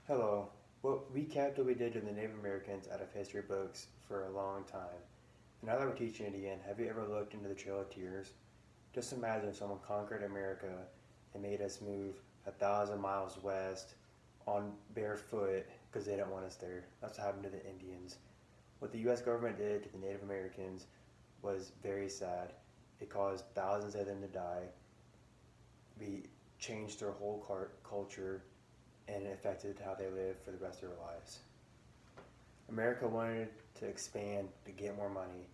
Hello. Well, recap what we did to the Native Americans out of history books for a long time. And now that we're teaching it again, have you ever looked into the Trail of Tears? Just imagine if someone conquered America and made us move 1,000 miles west on barefoot because they don't want us there. That's what happened to the Indians. What the U.S. government did to the Native Americans was very sad. It caused thousands of them to die. We changed their whole culture and it affected how they live for the rest of their lives. America wanted to expand to get more money,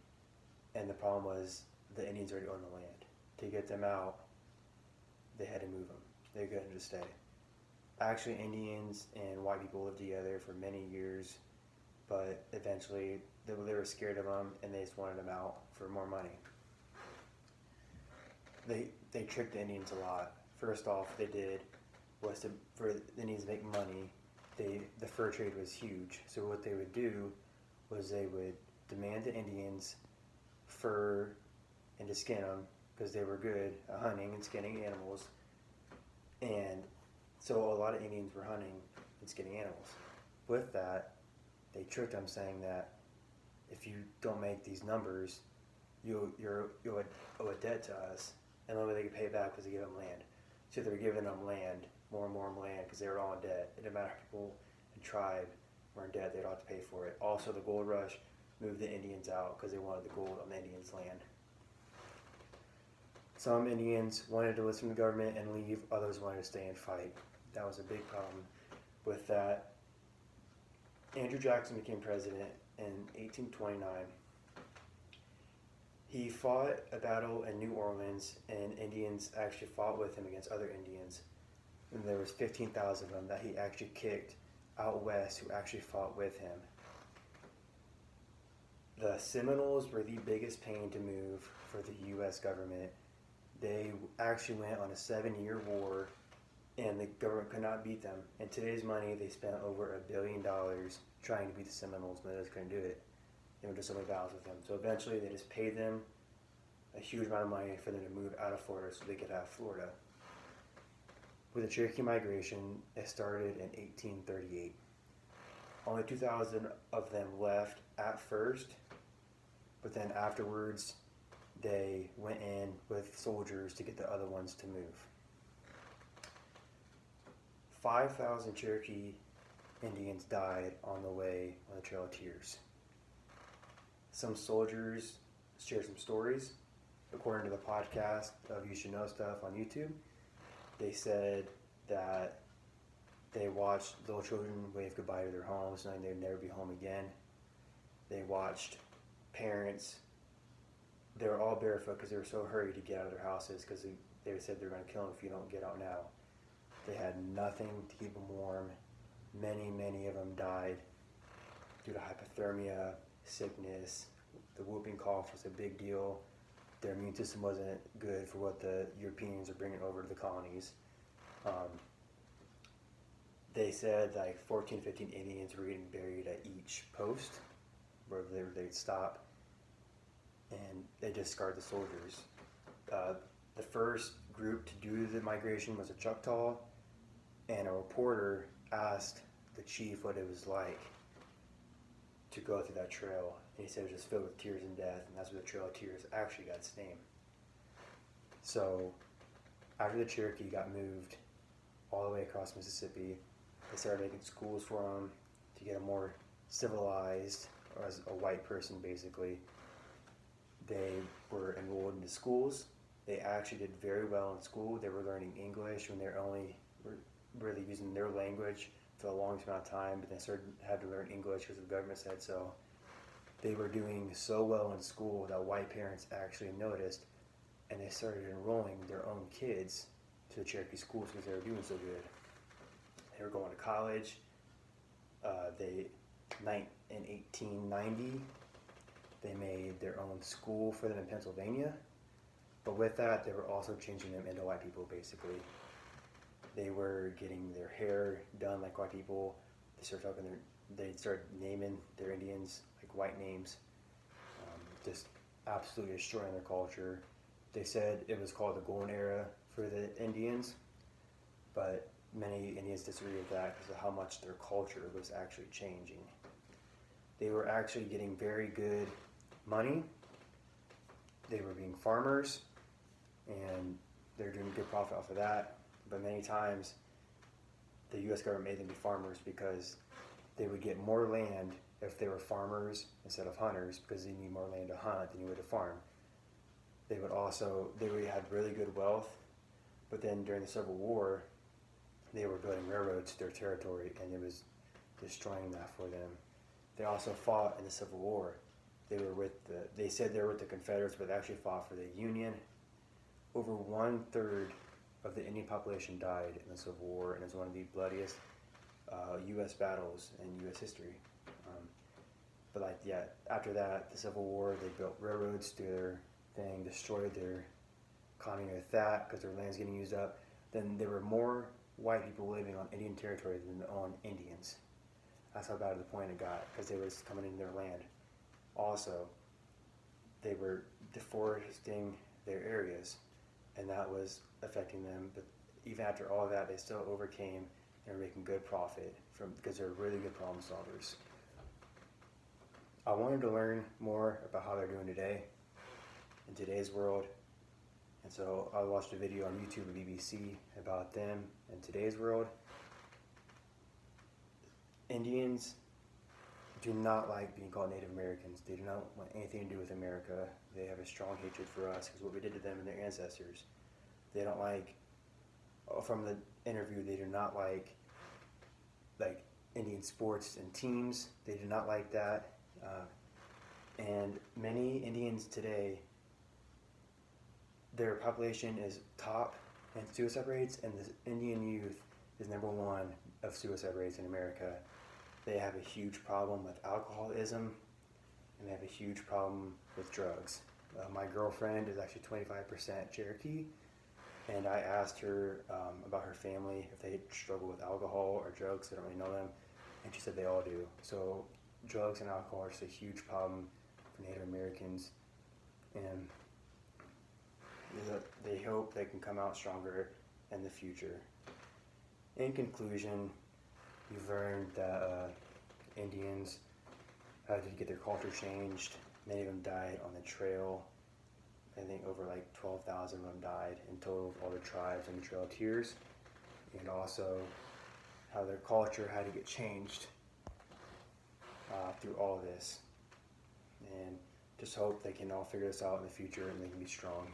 and the problem was the Indians already owned the land. To get them out, they had to move them. They couldn't just stay. Actually, Indians and white people lived together for many years, but eventually they were scared of them and they just wanted them out for more money. They tricked the Indians a lot. First off, they did was for the Indians to make money. The fur trade was huge. So what they would do was they would demand the Indians fur and to skin them because they were good at hunting and skinning animals. And so a lot of Indians were hunting and skinning animals. With that, they tricked them saying that if you don't make these numbers, you'll owe a debt to us, and the only way they could pay back was to give them land. So they were giving them land, more and more land, because they were all in debt. It didn't matter if people and tribe were in debt; they'd all have to pay for it. Also, the gold rush moved the Indians out because they wanted the gold on the Indians' land. Some Indians wanted to listen to the government and leave; others wanted to stay and fight. That was a big problem with that. Andrew Jackson became president in 1829. He fought a battle in New Orleans, and Indians actually fought with him against other Indians. And there was 15,000 of them that he actually kicked out west who actually fought with him. The Seminoles were the biggest pain to move for the U.S. government. They actually went on a 7-year war, and the government could not beat them. In today's money, they spent over $1 billion trying to beat the Seminoles, but they just couldn't do it. They were just only battles with them. So eventually, they just paid them a huge amount of money for them to move out of Florida so they could have Florida. With the Cherokee migration, it started in 1838. Only 2,000 of them left at first, but then afterwards, they went in with soldiers to get the other ones to move. 5,000 Cherokee Indians died on the way on the Trail of Tears. Some soldiers shared some stories. According to the podcast of You Should Know Stuff on YouTube, they said that they watched little children wave goodbye to their homes, knowing they'd never be home again. They watched parents, they were all barefoot because they were so hurried to get out of their houses because they said they're going to kill them if you don't get out now. They had nothing to keep them warm. Many of them died due to hypothermia, sickness. The whooping cough was a big deal. Their immune system wasn't good for what the Europeans are bringing over to the colonies. They said like 14, 15 Indians were getting buried at each post where they'd stop, and they discarded the soldiers. The first group to do the migration was a Choctaw, and a reporter asked the chief what it was like to go through that trail, and he said it was just filled with tears and death, and that's where the Trail of Tears actually got its name. So after the Cherokee got moved all the way across Mississippi, they started making schools for them to get them more civilized, or as a white person basically. They were enrolled into schools. They actually did very well in school. They were learning English when they were really using their language for the longest amount of time, but they had to learn English because the government said so. They were doing so well in school that white parents actually noticed, and they started enrolling their own kids to the Cherokee schools because they were doing so good. They were going to college. In 1890, they made their own school for them in Pennsylvania, but with that, they were also changing them into white people, basically. They were getting their hair done like white people. They started naming their Indians like white names, just absolutely destroying their culture. They said it was called the Golden Era for the Indians, but many Indians disagree with that because of how much their culture was actually changing. They were actually getting very good money. They were being farmers, and they're doing good profit off of that. But many times, the U.S. government made them be farmers because they would get more land if they were farmers instead of hunters, because you need more land to hunt than you would to farm. They would have really good wealth, but then during the Civil War, they were building railroads to their territory, and it was destroying that for them. They also fought in the Civil War. They said they were with the Confederates, but they actually fought for the Union. Over 1/3 of the Indian population died in the Civil War, and it was one of the bloodiest U.S. battles in U.S. history. After that, the Civil War, they built railroads to their thing, destroyed their economy with that because their land's getting used up. Then there were more white people living on Indian territory than on Indians. That's how bad to the point it got, because they were coming into their land. Also, they were deforesting their areas, and that was affecting them. But even after all of that, they still overcame and were making good profit because they're really good problem solvers. I wanted to learn more about how they're doing today, in today's world. And so I watched a video on YouTube and BBC about them in today's world. Indians do not like being called Native Americans. They do not want anything to do with America. They have a strong hatred for us because what we did to them and their ancestors. They don't like, from the interview, they do not like Indian sports and teams. They do not like that. And many Indians today, their population is top in suicide rates, and the Indian youth is number one of suicide rates in America. They have a huge problem with alcoholism, and they have a huge problem with drugs. My girlfriend is actually 25% Cherokee, and I asked her about her family, if they struggle with alcohol or drugs. I don't really know them, and she said they all do. So drugs and alcohol are just a huge problem for Native Americans, and they hope they can come out stronger in the future. In conclusion, we've learned that Indians had to get their culture changed. Many of them died on the trail. I think over 12,000 of them died in total of all the tribes on the Trail of Tears. And also how their culture had to get changed through all of this. And just hope they can all figure this out in the future and they can be strong.